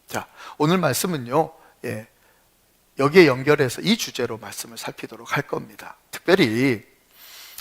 자, 오늘 말씀은요, 여기에 연결해서 이 주제로 말씀을 살피도록 할 겁니다. 특별히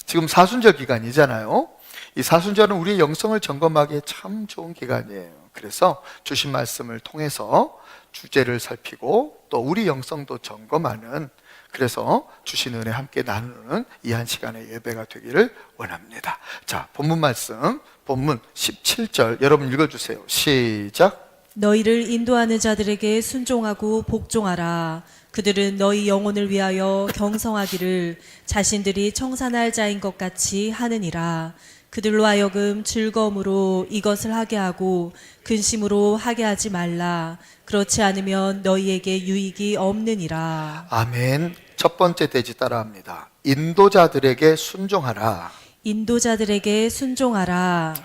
지금 사순절 기간이잖아요. 이 사순절은 우리의 영성을 점검하기에 참 좋은 기간이에요. 그래서 주신 말씀을 통해서 주제를 살피고 또 우리 영성도 점검하는, 그래서 주신 은혜 함께 나누는 이 한 시간의 예배가 되기를 원합니다. 자, 본문 말씀, 본문 17절 여러분 읽어주세요. 시작. 너희를 인도하는 자들에게 순종하고 복종하라. 그들은 너희 영혼을 위하여 경성하기를 자신들이 청산할 자인 것 같이 하느니라. 그들로 하여금 즐거움으로 이것을 하게 하고 근심으로 하게 하지 말라. 그렇지 않으면 너희에게 유익이 없느니라. 아멘. 첫 번째 대지 따라합니다. 인도자들에게 순종하라. 인도자들에게 순종하라.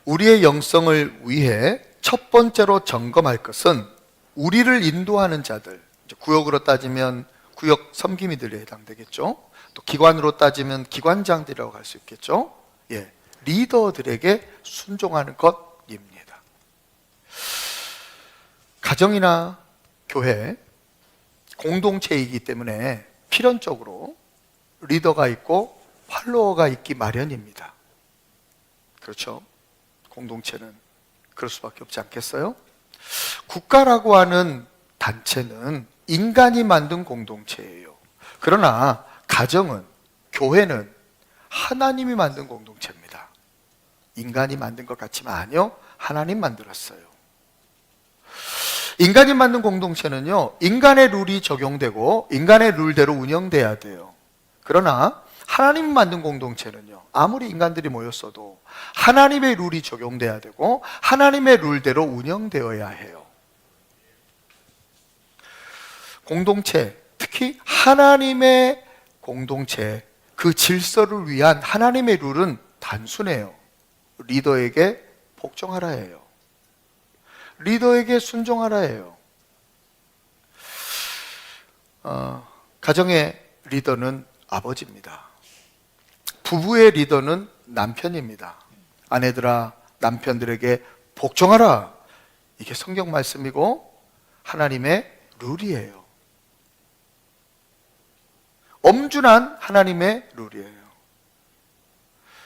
우리의 영성을 위해 첫 번째로 점검할 것은 우리를 인도하는 자들, 구역으로 따지면 구역 섬기미들에 해당되겠죠. 또 기관으로 따지면 기관장들이라고 할 수 있겠죠. 리더들에게 순종하는 것입니다. 가정이나 교회, 공동체이기 때문에 필연적으로 리더가 있고 팔로워가 있기 마련입니다. 그렇죠? 공동체는 그럴 수밖에 없지 않겠어요? 국가라고 하는 단체는 인간이 만든 공동체예요. 그러나 가정은, 교회는 하나님이 만든 공동체입니다. 인간이 만든 것 같지만 아니요, 하나님 만들었어요. 인간이 만든 공동체는요, 인간의 룰이 적용되고 인간의 룰대로 운영돼야 돼요. 그러나 하나님 만든 공동체는요, 아무리 인간들이 모였어도 하나님의 룰이 적용돼야 되고 하나님의 룰대로 운영되어야 해요. 공동체, 특히 하나님의 공동체, 그 질서를 위한 하나님의 룰은 단순해요. 리더에게 복종하라 해요. 리더에게 순종하라 해요. 가정의 리더는 아버지입니다. 부부의 리더는 남편입니다. 아내들아, 남편들에게 복종하라. 이게 성경 말씀이고 하나님의 룰이에요. 엄준한 하나님의 룰이에요.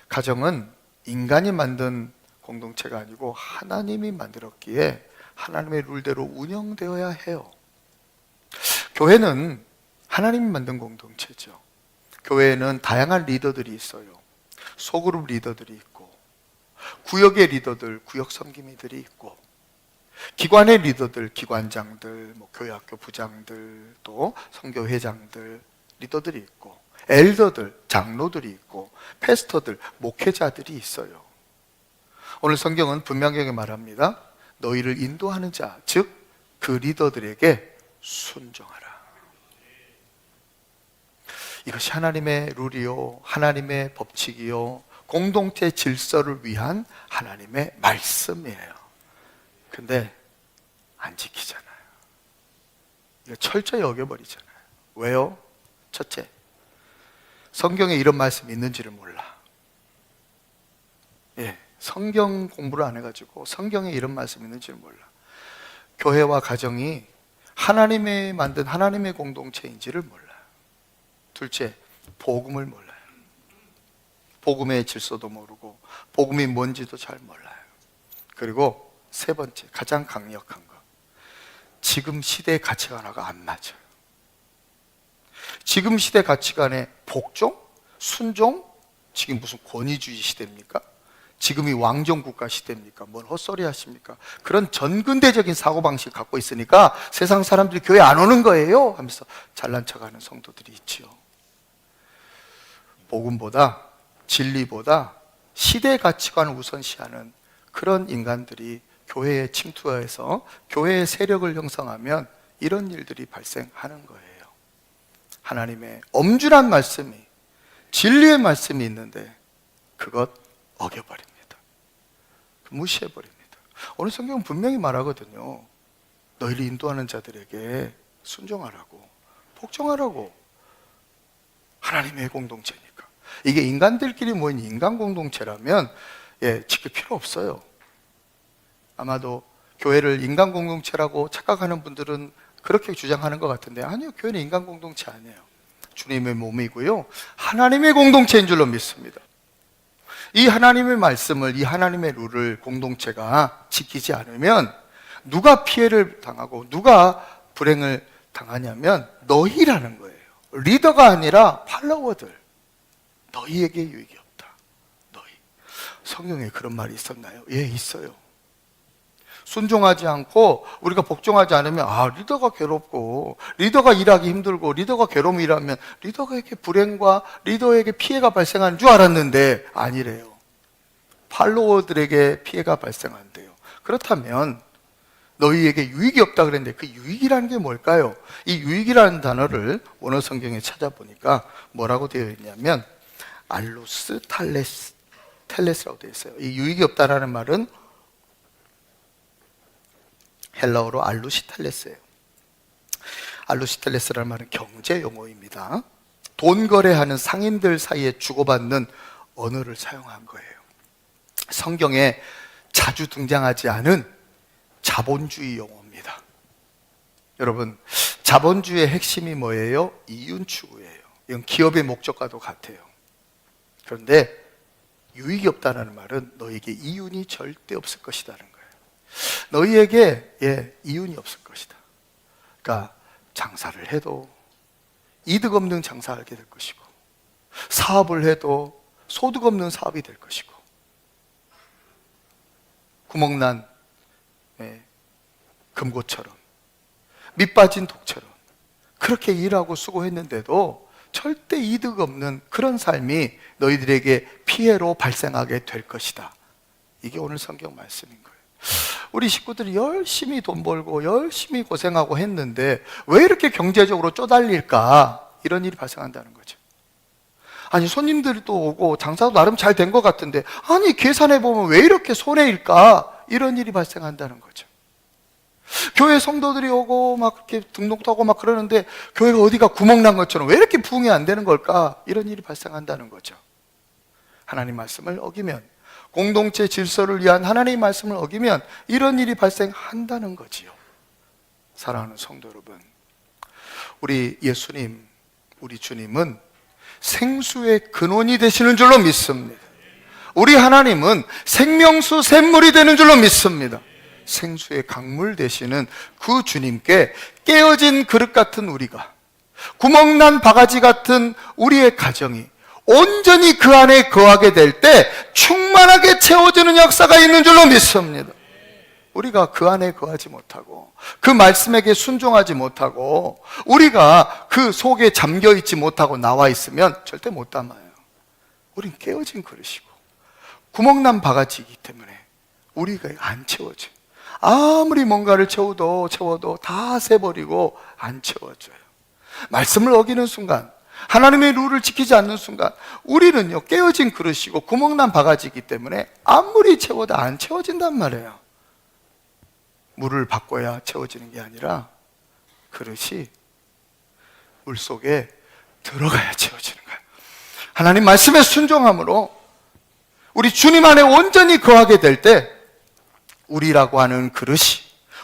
가정은 인간이 만든 공동체가 아니고 하나님이 만들었기에 하나님의 룰대로 운영되어야 해요. 교회는 하나님이 만든 공동체죠. 교회에는 다양한 리더들이 있어요. 소그룹 리더들이 있고, 구역의 리더들, 구역 섬김이들이 있고, 기관의 리더들, 기관장들, 교회학교 부장들, 또 선교회장들, 리더들이 있고, 엘더들, 장로들이 있고, 패스터들, 목회자들이 있어요. 오늘 성경은 분명하게 말합니다. 너희를 인도하는 자, 즉 그 리더들에게 순종하라. 이것이 하나님의 룰이요, 하나님의 법칙이요, 공동체 질서를 위한 하나님의 말씀이에요. 근데 안 지키잖아요. 이거 철저히 어겨버리잖아요. 왜요? 첫째, 성경에 이런 말씀이 있는지를 몰라. 성경 공부를 안 해가지고 성경에 이런 말씀이 있는지를 몰라. 교회와 가정이 하나님의 만든 하나님의 공동체인지를 몰라요. 둘째, 복음을 몰라요. 복음의 질서도 모르고 복음이 뭔지도 잘 몰라요. 그리고 세 번째, 가장 강력한 거, 지금 시대의 가치관하고 안 맞아요. 지금 시대 가치관에 복종? 순종? 지금 무슨 권위주의 시대입니까? 지금이 왕정국가 시대입니까? 뭔 헛소리 하십니까? 그런 전근대적인 사고방식 갖고 있으니까 세상 사람들이 교회 안 오는 거예요 하면서 잘난 척하는 성도들이 있지요. 복음보다, 진리보다 시대 가치관을 우선시하는 그런 인간들이 교회에 침투해서 교회의 세력을 형성하면 이런 일들이 발생하는 거예요. 하나님의 엄중한 말씀이, 진리의 말씀이 있는데 그것 어겨버립니다. 무시해버립니다. 오늘 성경은 분명히 말하거든요. 너희를 인도하는 자들에게 순종하라고, 복종하라고. 하나님의 공동체니까. 이게 인간들끼리 모인 인간 공동체라면 지킬 필요 없어요. 아마도 교회를 인간 공동체라고 착각하는 분들은 그렇게 주장하는 것 같은데, 아니요, 교회는 인간 공동체 아니에요. 주님의 몸이고요, 하나님의 공동체인 줄로 믿습니다. 이 하나님의 말씀을, 이 하나님의 룰을 공동체가 지키지 않으면 누가 피해를 당하고 누가 불행을 당하냐면 너희라는 거예요. 리더가 아니라 팔로워들. 너희에게 유익이 없다. 너희. 성경에 그런 말이 있었나요? 예, 있어요. 순종하지 않고 우리가 복종하지 않으면 리더가 괴롭고, 리더가 일하기 힘들고, 리더가 괴로움이 일하면 리더에게 불행과 리더에게 피해가 발생하는 줄 알았는데 아니래요. 팔로워들에게 피해가 발생한대요. 그렇다면 너희에게 유익이 없다 그랬는데 그 유익이라는 게 뭘까요? 이 유익이라는 단어를 원어 성경에 찾아보니까 뭐라고 되어 있냐면 알루스 텔레스라고 되어 있어요. 이 유익이 없다라는 말은 헬라어로 알루시텔레스예요. 알루시텔레스라는 말은 경제 용어입니다. 돈 거래하는 상인들 사이에 주고받는 언어를 사용한 거예요. 성경에 자주 등장하지 않은 자본주의 용어입니다. 여러분, 자본주의의 핵심이 뭐예요? 이윤 추구예요. 이건 기업의 목적과도 같아요. 그런데 유익이 없다는 말은 너에게 이윤이 절대 없을 것이라는 거예요. 너희에게 이윤이 없을 것이다. 그러니까 장사를 해도 이득 없는 장사하게 될 것이고, 사업을 해도 소득 없는 사업이 될 것이고, 구멍난 금고처럼, 밑 빠진 독처럼 그렇게 일하고 수고했는데도 절대 이득 없는 그런 삶이 너희들에게 피해로 발생하게 될 것이다. 이게 오늘 성경 말씀인 거예요. 우리 식구들이 열심히 돈 벌고 열심히 고생하고 했는데 왜 이렇게 경제적으로 쪼달릴까? 이런 일이 발생한다는 거죠. 아니, 손님들이 또 오고 장사도 나름 잘 된 것 같은데, 아니, 계산해보면 왜 이렇게 손해일까? 이런 일이 발생한다는 거죠. 교회 성도들이 오고 막 이렇게 등록도 하고 막 그러는데 교회가 어디가 구멍난 것처럼 왜 이렇게 부흥이 안 되는 걸까? 이런 일이 발생한다는 거죠. 하나님 말씀을 어기면, 공동체 질서를 위한 하나님의 말씀을 어기면 이런 일이 발생한다는 거지요. 사랑하는 성도 여러분, 우리 예수님, 우리 주님은 생수의 근원이 되시는 줄로 믿습니다. 우리 하나님은 생명수 샘물이 되는 줄로 믿습니다. 생수의 강물 되시는 그 주님께 깨어진 그릇 같은 우리가, 구멍난 바가지 같은 우리의 가정이 온전히 그 안에 거하게 될 때 충만하게 채워지는 역사가 있는 줄로 믿습니다. 우리가 그 안에 거하지 못하고 그 말씀에게 순종하지 못하고 우리가 그 속에 잠겨있지 못하고 나와 있으면 절대 못 담아요. 우린 깨어진 그릇이고 구멍난 바가지이기 때문에 우리가 안 채워져요. 아무리 뭔가를 채워도 다 새버리고 안 채워져요. 말씀을 어기는 순간, 하나님의 룰을 지키지 않는 순간 우리는요 깨어진 그릇이고 구멍난 바가지이기 때문에 아무리 채워도 안 채워진단 말이에요. 물을 바꿔야 채워지는 게 아니라 그릇이 물속에 들어가야 채워지는 거예요. 하나님 말씀에 순종함으로 우리 주님 안에 온전히 거하게 될 때 우리라고 하는 그릇이,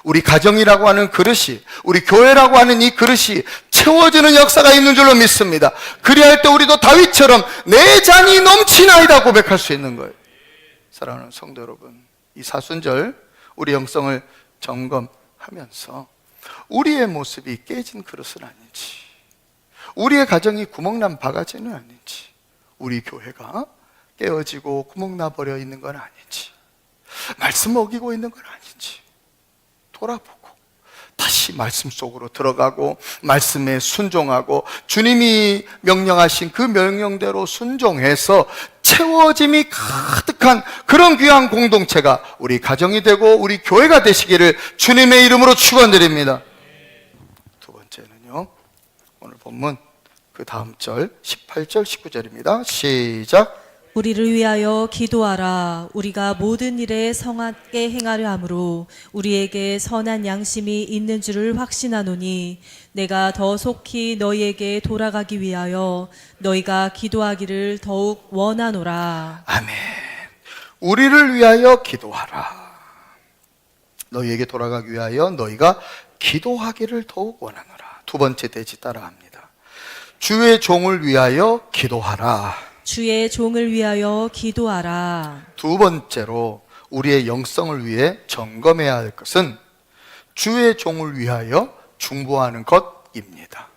우리 가정이라고 하는 그릇이, 우리 교회라고 하는 이 그릇이 채워지는 역사가 있는 줄로 믿습니다. 그리할 때 우리도 다윗처럼 내 잔이 넘치나이다 고백할 수 있는 거예요. 사랑하는 성도 여러분, 이 사순절 우리 영성을 점검하면서 우리의 모습이 깨진 그릇은 아닌지, 우리의 가정이 구멍난 바가지는 아닌지, 우리 교회가 깨어지고 구멍나버려 있는 건 아닌지, 말씀 어기고 있는 건 아닌지 돌아보고 다시 말씀 속으로 들어가고 말씀에 순종하고 주님이 명령하신 그 명령대로 순종해서 채워짐이 가득한 그런 귀한 공동체가 우리 가정이 되고 우리 교회가 되시기를 주님의 이름으로 축원드립니다. 두 번째는요, 오늘 본문 그 다음 절 18절 19절입니다. 시작. 우리를 위하여 기도하라. 우리가 모든 일에 성하게 행하려 함으로 우리에게 선한 양심이 있는 줄을 확신하노니 내가 더 속히 너희에게 돌아가기 위하여 너희가 기도하기를 더욱 원하노라. 아멘. 우리를 위하여 기도하라. 너희에게 돌아가기 위하여 너희가 기도하기를 더욱 원하노라. 두 번째 대지 따라합니다. 주의 종을 위하여 기도하라. 주의 종을 위하여 기도하라. 두 번째로 우리의 영성을 위해 점검해야 할 것은 주의 종을 위하여 중보하는 것입니다.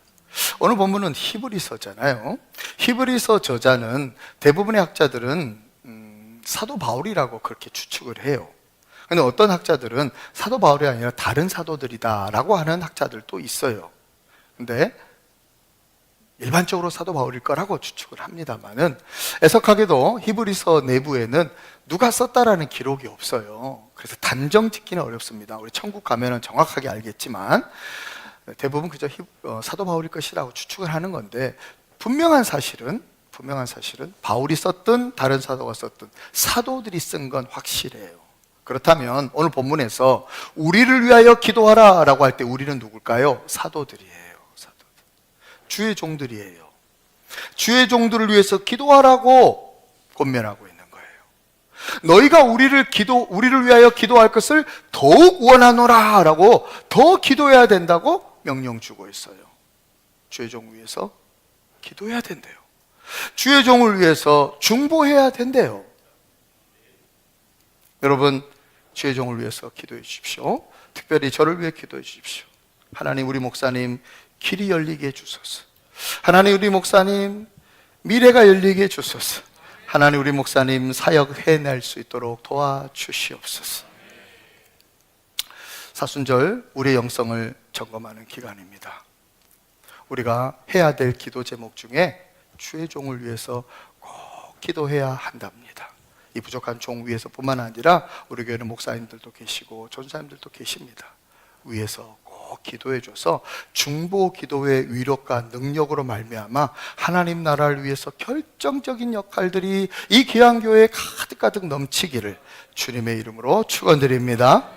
오늘 본문은 히브리서잖아요. 히브리서 저자는 대부분의 학자들은 사도 바울이라고 그렇게 추측을 해요. 근데 어떤 학자들은 사도 바울이 아니라 다른 사도들이다라고 하는 학자들도 있어요. 근데 일반적으로 사도 바울일 거라고 추측을 합니다만은, 애석하게도 히브리서 내부에는 누가 썼다라는 기록이 없어요. 그래서 단정 짓기는 어렵습니다. 우리 천국 가면은 정확하게 알겠지만 대부분 그저 사도 바울일 것이라고 추측을 하는 건데, 분명한 사실은 바울이 썼든 다른 사도가 썼든 사도들이 쓴 건 확실해요. 그렇다면 오늘 본문에서 우리를 위하여 기도하라 라고 할 때 우리는 누굴까요? 사도들이에요. 주의 종들이에요. 주의 종들을 위해서 기도하라고 권면하고 있는 거예요. 너희가 우리를 위하여 기도할 것을 더욱 원하노라 라고 더 기도해야 된다고 명령 주고 있어요. 주의 종을 위해서 기도해야 된대요. 주의 종을 위해서 중보해야 된대요. 여러분, 주의 종을 위해서 기도해 주십시오. 특별히 저를 위해 기도해 주십시오. 하나님, 우리 목사님 길이 열리게 해주소서. 하나님, 우리 목사님 미래가 열리게 해주소서. 하나님, 우리 목사님 사역 해낼 수 있도록 도와주시옵소서. 사순절 우리의 영성을 점검하는 기간입니다. 우리가 해야 될 기도 제목 중에 주의 종을 위해서 꼭 기도해야 한답니다. 이 부족한 종 위해서 뿐만 아니라 우리 교회는 목사님들도 계시고 전사님들도 계십니다. 위해서 꼭 기도해줘서 중보 기도의 위력과 능력으로 말미암아 하나님 나라를 위해서 결정적인 역할들이 이 귀한 교회에 가득가득 넘치기를 주님의 이름으로 축원드립니다.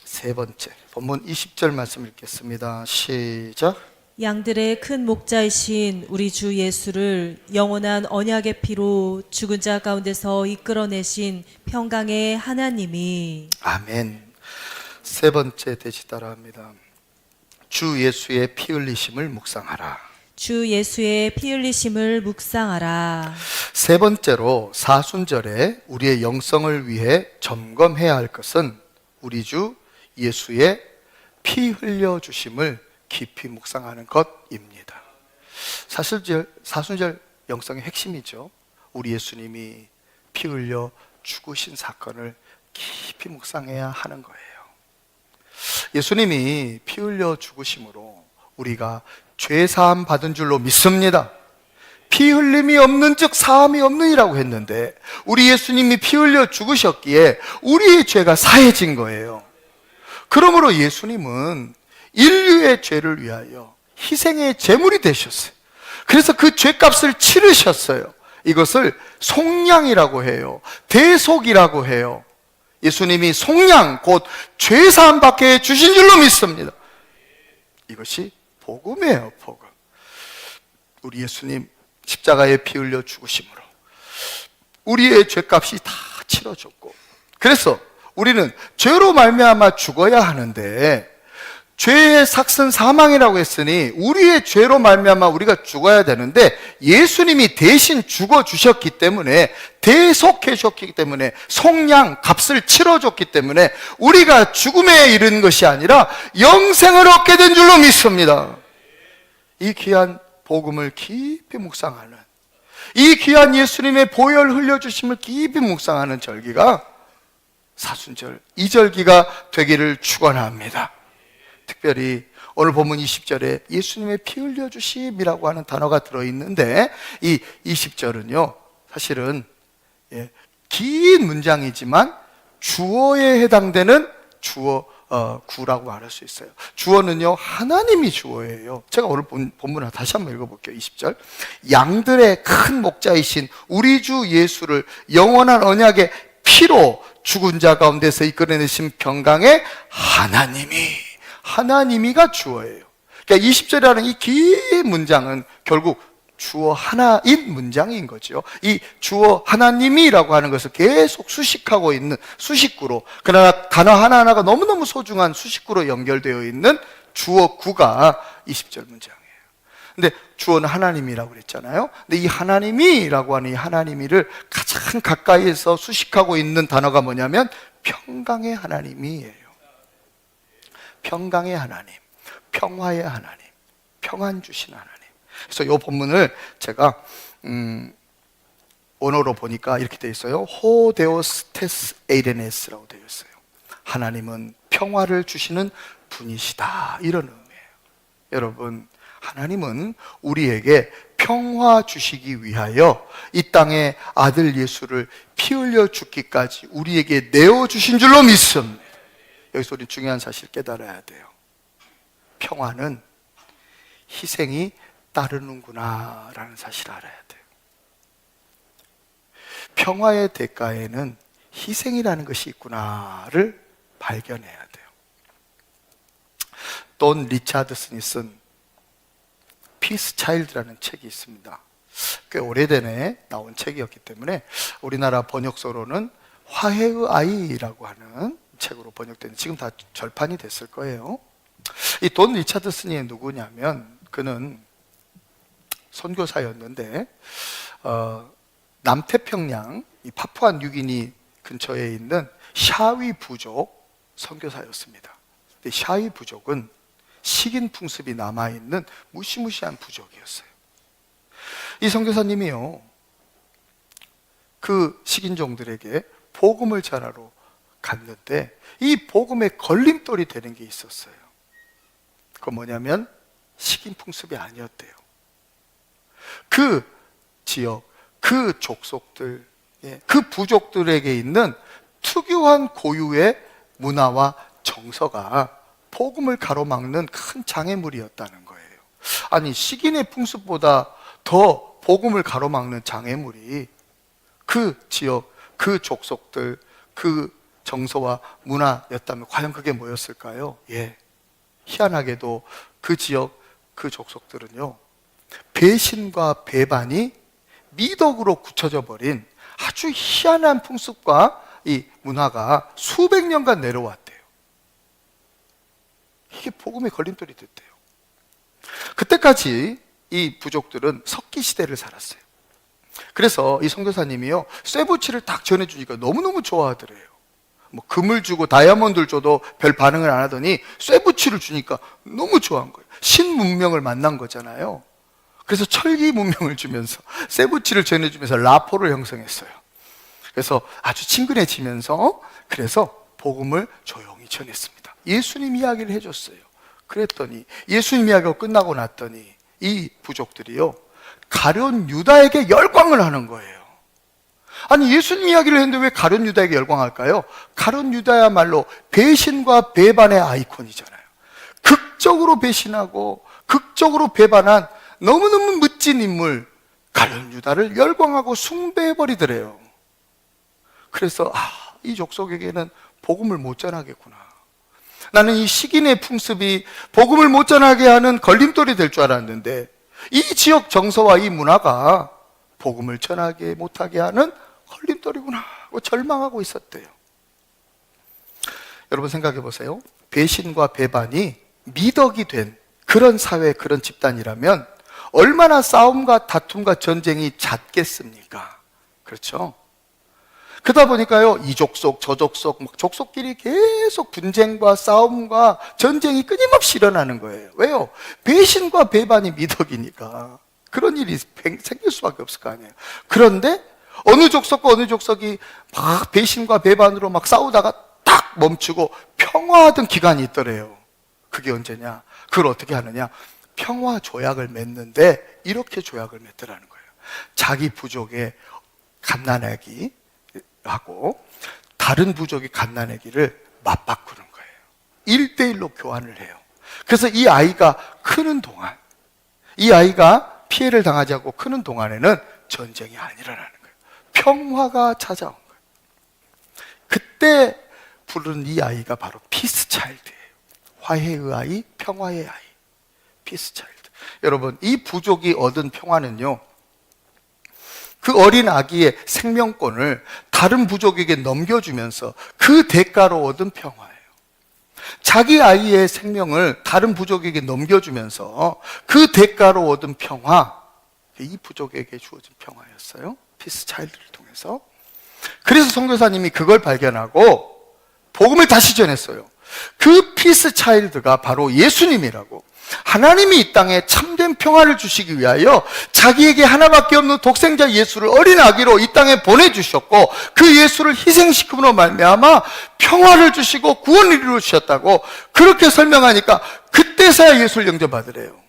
세 번째, 본문 20절 말씀 읽겠습니다. 시작. 양들의 큰 목자이신 우리 주 예수를 영원한 언약의 피로 죽은 자 가운데서 이끌어내신 평강의 하나님이. 아멘. 세 번째 대지 따라합니다. 주 예수의 피 흘리심을 묵상하라. 주 예수의 피 흘리심을 묵상하라. 세 번째로 사순절에 우리의 영성을 위해 점검해야 할 것은 우리 주 예수의 피 흘려주심을 깊이 묵상하는 것입니다. 사순절 영성의 핵심이죠. 우리 예수님이 피 흘려 죽으신 사건을 깊이 묵상해야 하는 거예요. 예수님이 피 흘려 죽으심으로 우리가 죄 사함 받은 줄로 믿습니다. 피 흘림이 없는 즉 사함이 없느니라고 했는데, 우리 예수님이 피 흘려 죽으셨기에 우리의 죄가 사해진 거예요. 그러므로 예수님은 인류의 죄를 위하여 희생의 제물이 되셨어요. 그래서 그 죄값을 치르셨어요. 이것을 속량이라고 해요. 대속이라고 해요. 예수님이 속량, 곧 죄사함 받게 주신 줄로 믿습니다. 이것이 복음이에요, 복음. 우리 예수님 십자가에 피 흘려 죽으심으로 우리의 죄값이 다 치러졌고, 그래서 우리는 죄로 말미암아 죽어야 하는데, 죄의 삭슨 사망이라고 했으니 우리의 죄로 말미암아 우리가 죽어야 되는데, 예수님이 대신 죽어주셨기 때문에, 대속해 주셨기 때문에, 속량, 값을 치러줬기 때문에 우리가 죽음에 이른 것이 아니라 영생을 얻게 된 줄로 믿습니다. 이 귀한 복음을 깊이 묵상하는, 이 귀한 예수님의 보혈 흘려주심을 깊이 묵상하는 절기가 사순절 이절기가 되기를 축원합니다. 특별히 오늘 본문 20절에 예수님의 피 흘려주심이라고 하는 단어가 들어있는데, 이 20절은요 사실은 긴 문장이지만 주어에 해당되는 주어 구라고 말할 수 있어요. 주어는요, 하나님이 주어예요. 제가 오늘 본문을 다시 한번 읽어볼게요. 20절. 양들의 큰 목자이신 우리 주 예수를 영원한 언약의 피로 죽은 자 가운데서 이끌어내신 평강의 하나님이가 주어예요. 그러니까 20절이라는 이 긴 문장은 결국 주어 하나인 문장인 거죠. 이 주어 하나님이라고 하는 것을 계속 수식하고 있는 수식구로, 그러나 단어 하나하나가 너무너무 소중한 수식구로 연결되어 있는 주어 구가 20절 문장이에요. 근데 주어는 하나님이라고 그랬잖아요. 근데 이 하나님이라고 하는 이 하나님이를 가장 가까이에서 수식하고 있는 단어가 뭐냐면 평강의 하나님이에요. 평강의 하나님, 평화의 하나님, 평안 주신 하나님. 그래서 이 본문을 제가 원어로 보니까 이렇게 되어 있어요. 호데오스테스 에이레네스라고 되어 있어요. 하나님은 평화를 주시는 분이시다, 이런 의미예요. 여러분, 하나님은 우리에게 평화 주시기 위하여 이 땅에 아들 예수를 피 흘려 죽기까지 우리에게 내어주신 줄로 믿습니다. 여기서 우리 중요한 사실 깨달아야 돼요. 평화는 희생이 따르는구나 라는 사실을 알아야 돼요. 평화의 대가에는 희생이라는 것이 있구나를 발견해야 돼요. 돈 리차드슨이 쓴 피스 차일드라는 책이 있습니다. 꽤 오래전에 나온 책이었기 때문에 우리나라 번역서로는 화해의 아이라고 하는 책으로 번역된, 지금 다 절판이 됐을 거예요. 이 돈 리차드슨이 누구냐면, 그는 선교사였는데 남태평양 이 파푸아 뉴기니 근처에 있는 샤위 부족 선교사였습니다. 근데 샤위 부족은 식인 풍습이 남아있는 무시무시한 부족이었어요. 이 선교사님이요, 그 식인종들에게 복음을 전하러 갔는데 이 복음에 걸림돌이 되는 게 있었어요. 그건 뭐냐면 식인 풍습이 아니었대요. 그 지역, 그 족속들, 그 부족들에게 있는 특유한 고유의 문화와 정서가 복음을 가로막는 큰 장애물이었다는 거예요. 아니, 식인의 풍습보다 더 복음을 가로막는 장애물이 그 지역, 그 족속들, 그 정서와 문화였다면 과연 그게 뭐였을까요? 희한하게도 그 지역, 그 족속들은요, 배신과 배반이 미덕으로 굳혀져 버린 아주 희한한 풍습과 이 문화가 수백 년간 내려왔대요. 이게 복음의 걸림돌이 됐대요. 그때까지 이 부족들은 석기 시대를 살았어요. 그래서 이 선교사님이요, 쇠붙이를 딱 전해주니까 너무너무 좋아하더래요. 뭐 금을 주고 다이아몬드를 줘도 별 반응을 안 하더니 쇠붙이를 주니까 너무 좋아한 거예요. 신문명을 만난 거잖아요. 그래서 철기 문명을 주면서 쇠붙이를 전해주면서 라포를 형성했어요. 그래서 아주 친근해지면서 그래서 복음을 조용히 전했습니다. 예수님 이야기를 해줬어요. 그랬더니 예수님 이야기가 끝나고 났더니 이 부족들이요, 가룟 유다에게 열광을 하는 거예요. 아니, 예수님 이야기를 했는데 왜 가룟 유다에게 열광할까요? 가룟 유다야말로 배신과 배반의 아이콘이잖아요. 극적으로 배신하고 극적으로 배반한 너무너무 멋진 인물 가룟 유다를 열광하고 숭배해버리더래요. 그래서 이 족속에게는 복음을 못 전하겠구나. 나는 이 식인의 풍습이 복음을 못 전하게 하는 걸림돌이 될 줄 알았는데 이 지역 정서와 이 문화가 복음을 전하게 못하게 하는 걸림돌이구나 하고 절망하고 있었대요. 여러분 생각해 보세요. 배신과 배반이 미덕이 된 그런 사회, 그런 집단이라면 얼마나 싸움과 다툼과 전쟁이 잦겠습니까? 그렇죠? 그러다 보니까요, 이 족속, 저 족속, 막 족속끼리 계속 분쟁과 싸움과 전쟁이 끊임없이 일어나는 거예요. 왜요? 배신과 배반이 미덕이니까 그런 일이 생길 수밖에 없을 거 아니에요. 그런데 어느 족속과 어느 족속이 막 배신과 배반으로 막 싸우다가 딱 멈추고 평화하던 기간이 있더래요. 그게 언제냐? 그걸 어떻게 하느냐? 평화 조약을 맺는데 이렇게 조약을 맺더라는 거예요. 자기 부족의 갓난아기 하고 다른 부족이 갓난아기를 맞바꾸는 거예요. 1대1로 교환을 해요. 그래서 이 아이가 크는 동안, 이 아이가 피해를 당하지 않고 크는 동안에는 전쟁이 안 일어나는 거예요. 평화가 찾아온 거예요. 그때 부르는 이 아이가 바로 피스 차일드예요. 화해의 아이, 평화의 아이, 피스 차일드. 여러분, 이 부족이 얻은 평화는요, 그 어린 아기의 생명권을 다른 부족에게 넘겨주면서 그 대가로 얻은 평화예요. 자기 아이의 생명을 다른 부족에게 넘겨주면서 그 대가로 얻은 평화, 이 부족에게 주어진 평화였어요. 피스 차일드를 통해서. 그래서 선교사님이 그걸 발견하고 복음을 다시 전했어요. 그 피스 차일드가 바로 예수님이라고. 하나님이 이 땅에 참된 평화를 주시기 위하여 자기에게 하나밖에 없는 독생자 예수를 어린 아기로 이 땅에 보내주셨고, 그 예수를 희생시킴으로 말미암아 평화를 주시고 구원을 이루어 주셨다고 그렇게 설명하니까 그때서야 예수를 영접받으래요.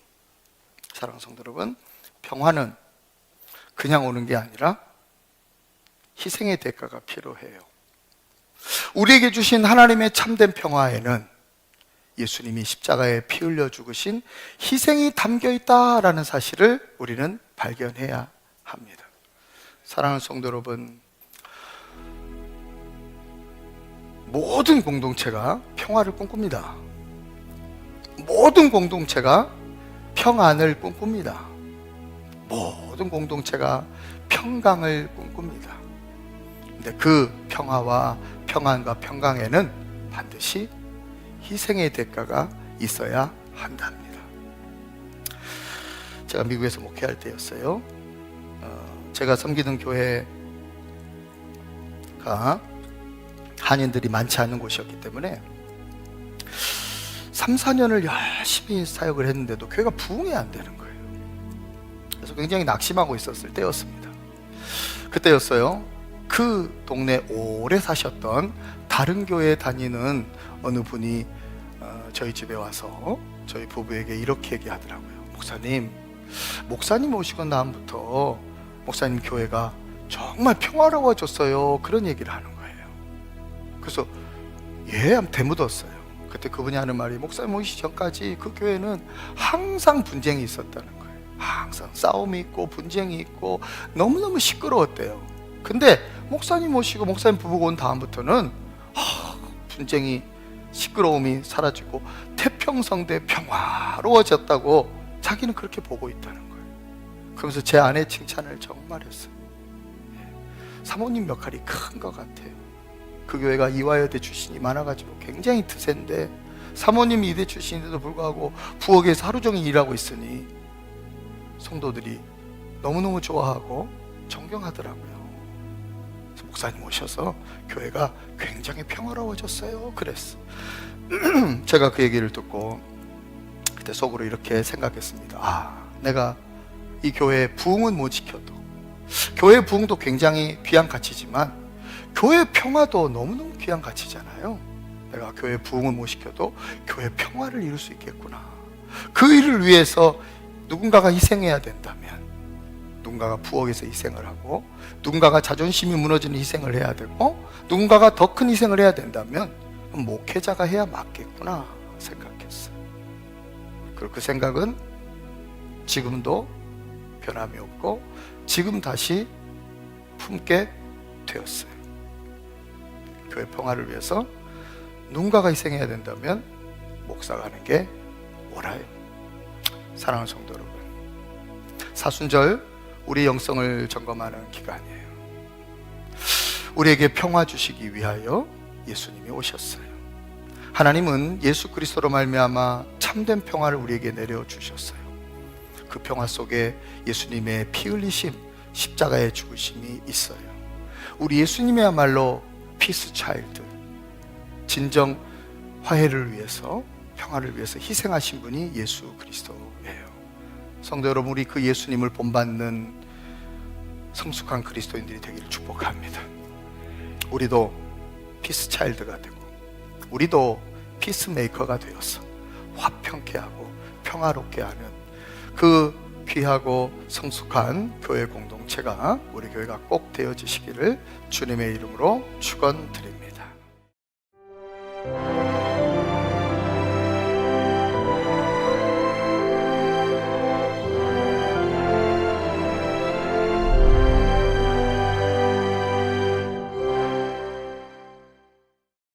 사랑하는 성도 여러분, 평화는 그냥 오는 게 아니라 희생의 대가가 필요해요. 우리에게 주신 하나님의 참된 평화에는 예수님이 십자가에 피 흘려 죽으신 희생이 담겨 있다라는 사실을 우리는 발견해야 합니다. 사랑하는 성도 여러분, 모든 공동체가 평화를 꿈꿉니다. 모든 공동체가 평안을 꿈꿉니다. 모든 공동체가 평강을 꿈꿉니다. 근데 그 평화와 평안과 평강에는 반드시 희생의 대가가 있어야 한답니다. 제가 미국에서 목회할 때였어요. 제가 섬기는 교회가 한인들이 많지 않은 곳이었기 때문에 3, 4년을 열심히 사역을 했는데도 교회가 부흥이 안 되는 거예요. 그래서 굉장히 낙심하고 있었을 때였습니다. 그때였어요. 그 동네 오래 사셨던 다른 교회에 다니는 어느 분이 저희 집에 와서 저희 부부에게 이렇게 얘기하더라고요. 목사님 오시고 다음부터 목사님 교회가 정말 평화로워졌어요. 그런 얘기를 하는 거예요. 그래서 하면 되묻었어요. 그때 그분이 하는 말이, 목사님 오시기 전까지 그 교회는 항상 분쟁이 있었다는 거예요. 항상 싸움이 있고 분쟁이 있고 너무너무 시끄러웠대요. 근데 목사님 오시고 목사님 부부가 온 다음부터는 분쟁이, 시끄러움이 사라지고 태평성대 평화로워졌다고 자기는 그렇게 보고 있다는 거예요. 그러면서 제 아내 칭찬을 정말 했어요. 사모님 역할이 큰 것 같아요. 그 교회가 이화여대 출신이 많아가지고 굉장히 드센데 사모님이 이대 출신인데도 불구하고 부엌에서 하루 종일 일하고 있으니 성도들이 너무너무 좋아하고 존경하더라고요. 목사님 오셔서 교회가 굉장히 평화로워졌어요. 그랬어. 제가 그 얘기를 듣고 그때 속으로 이렇게 생각했습니다. 내가 이 교회의 부흥은 못 지켜도, 교회의 부흥도 굉장히 귀한 가치지만 교회의 평화도 너무너무 귀한 가치잖아요. 내가 교회의 부흥은 못 시켜도 교회의 평화를 이룰 수 있겠구나. 그 일을 위해서 누군가가 희생해야 된다면, 누군가가 부엌에서 희생을 하고, 누군가가 자존심이 무너지는 희생을 해야 되고, 누군가가 더 큰 희생을 해야 된다면 목회자가 해야 맞겠구나 생각했어요. 그리고 그 생각은 지금도 변함이 없고 지금 다시 품게 되었어요. 교회 평화를 위해서 누군가가 희생해야 된다면 목사가 하는 게 옳아요. 사랑하는 성도 여러분, 사순절 우리 영성을 점검하는 기간이에요. 우리에게 평화 주시기 위하여 예수님이 오셨어요. 하나님은 예수 그리스도로 말미암아 참된 평화를 우리에게 내려주셨어요. 그 평화 속에 예수님의 피 흘리심, 십자가의 죽으심이 있어요. 우리 예수님이야말로 피스 차일드, 진정 화해를 위해서, 평화를 위해서 희생하신 분이 예수 그리스도예요. 성도 여러분, 우리 그 예수님을 본받는 성숙한 그리스도인들이 되기를 축복합니다. 우리도 피스 차일드가 되고 우리도 피스메이커가 되어서 화평케 하고 평화롭게 하는 그 귀하고 성숙한 교회 공동체가 우리 교회가 꼭 되어지시기를 주님의 이름으로 축원드립니다.